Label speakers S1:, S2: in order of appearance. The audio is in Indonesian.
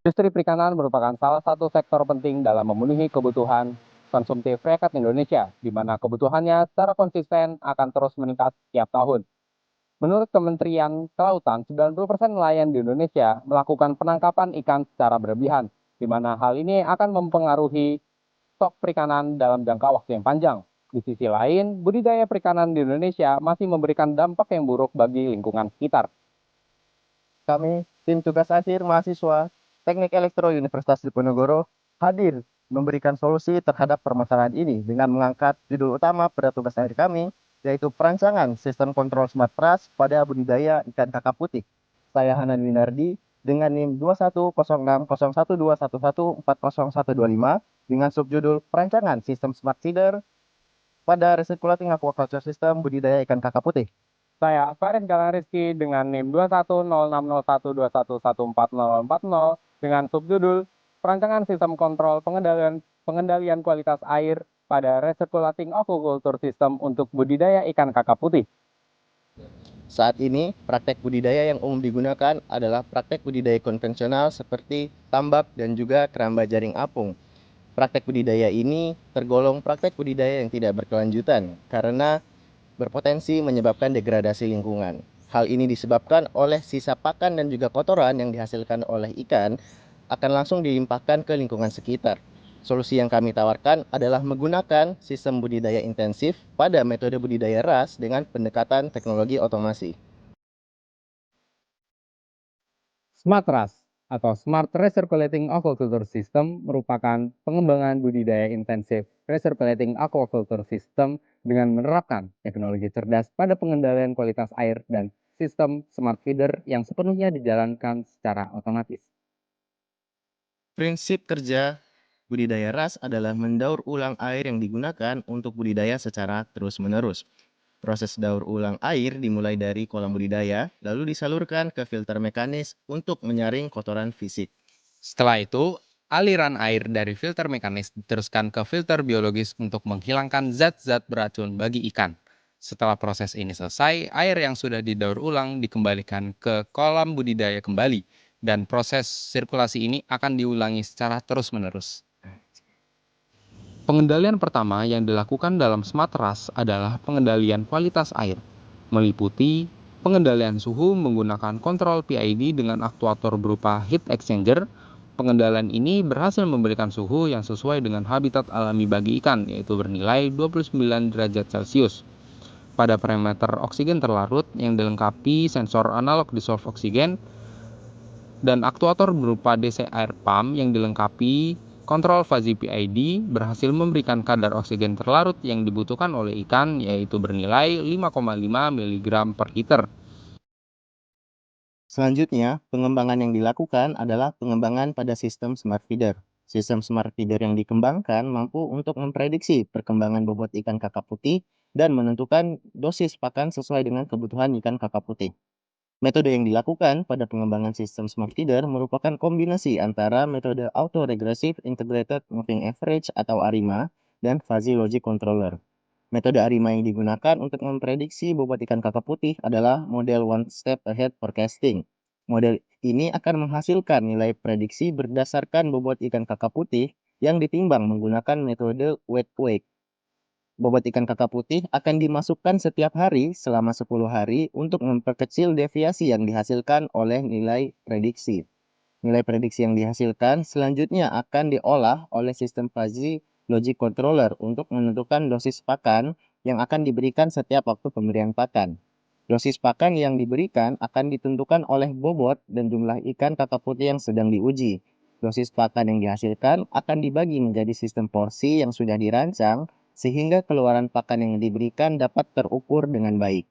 S1: Industri perikanan merupakan salah satu sektor penting dalam memenuhi kebutuhan konsumtif rakyat Indonesia, di mana kebutuhannya secara konsisten akan terus meningkat setiap tahun. Menurut Kementerian Kelautan, 90% nelayan di Indonesia melakukan penangkapan ikan secara berlebihan, di mana hal ini akan mempengaruhi stok perikanan dalam jangka waktu yang panjang. Di sisi lain, budidaya perikanan di Indonesia masih memberikan dampak yang buruk bagi lingkungan sekitar.
S2: Kami, tim tugas akhir mahasiswa Teknik Elektro Universitas Diponegoro, hadir memberikan solusi terhadap permasalahan ini dengan mengangkat judul utama pada tugas akhir kami, yaitu perancangan sistem kontrol smart RAS pada budidaya ikan kakap putih. Saya Hanan Winardi dengan NIM 2106011211400125 dengan subjudul perancangan sistem smart feeder pada recirculating aquaculture system budidaya ikan kakap putih.
S1: Saya Farid Galang Rizky dengan NIM 21060121140040 dengan subjudul Perancangan Sistem Kontrol Pengendalian Kualitas Air pada Recirculating Aquaculture System untuk budidaya ikan kakap putih.
S2: Saat ini, praktek budidaya yang umum digunakan adalah praktek budidaya konvensional seperti tambak dan juga keramba jaring apung. Praktek budidaya ini tergolong praktek budidaya yang tidak berkelanjutan karena berpotensi menyebabkan degradasi lingkungan. Hal ini disebabkan oleh sisa pakan dan juga kotoran yang dihasilkan oleh ikan akan langsung dilimpahkan ke lingkungan sekitar. Solusi yang kami tawarkan adalah menggunakan sistem budidaya intensif pada metode budidaya RAS dengan pendekatan teknologi otomasi.
S1: Smart RAS atau Smart Recirculating Aquaculture System merupakan pengembangan budidaya intensif recirculating aquaculture system dengan menerapkan teknologi cerdas pada pengendalian kualitas air dan sistem smart feeder yang sepenuhnya dijalankan secara otomatis.
S2: Prinsip kerja budidaya RAS adalah mendaur ulang air yang digunakan untuk budidaya secara terus-menerus. Proses daur ulang air dimulai dari kolam budidaya, lalu disalurkan ke filter mekanis untuk menyaring kotoran fisik.
S1: Setelah itu, aliran air dari filter mekanis diteruskan ke filter biologis untuk menghilangkan zat-zat beracun bagi ikan. Setelah proses ini selesai, air yang sudah didaur ulang dikembalikan ke kolam budidaya kembali, dan proses sirkulasi ini akan diulangi secara terus-menerus. Pengendalian pertama yang dilakukan dalam Smart RAS adalah pengendalian kualitas air, meliputi pengendalian suhu menggunakan kontrol PID dengan aktuator berupa heat exchanger. Pengendalian ini berhasil memberikan suhu yang sesuai dengan habitat alami bagi ikan, yaitu bernilai 29 derajat Celcius. Pada parameter oksigen terlarut yang dilengkapi sensor analog dissolved oksigen dan aktuator berupa DC air pump yang dilengkapi kontrol fuzzy PID berhasil memberikan kadar oksigen terlarut yang dibutuhkan oleh ikan, yaitu bernilai 5,5 mg per liter.
S2: Selanjutnya, pengembangan yang dilakukan adalah pengembangan pada sistem smart feeder. Sistem smart feeder yang dikembangkan mampu untuk memprediksi perkembangan bobot ikan kakap putih dan menentukan dosis pakan sesuai dengan kebutuhan ikan kakap putih. Metode yang dilakukan pada pengembangan sistem smart feeder merupakan kombinasi antara metode Auto-Regressive Integrated Moving Average atau ARIMA dan Fuzzy Logic Controller. Metode ARIMA yang digunakan untuk memprediksi bobot ikan kakap putih adalah model One Step Ahead Forecasting. Model ini akan menghasilkan nilai prediksi berdasarkan bobot ikan kakap putih yang ditimbang menggunakan metode Weight Wake. Bobot ikan kakap putih akan dimasukkan setiap hari selama 10 hari untuk memperkecil deviasi yang dihasilkan oleh nilai prediksi. Nilai prediksi yang dihasilkan selanjutnya akan diolah oleh sistem fuzzy logic controller untuk menentukan dosis pakan yang akan diberikan setiap waktu pemberian pakan. Dosis pakan yang diberikan akan ditentukan oleh bobot dan jumlah ikan kakap putih yang sedang diuji. Dosis pakan yang dihasilkan akan dibagi menjadi sistem porsi yang sudah dirancang sehingga keluaran pakan yang diberikan dapat terukur dengan baik.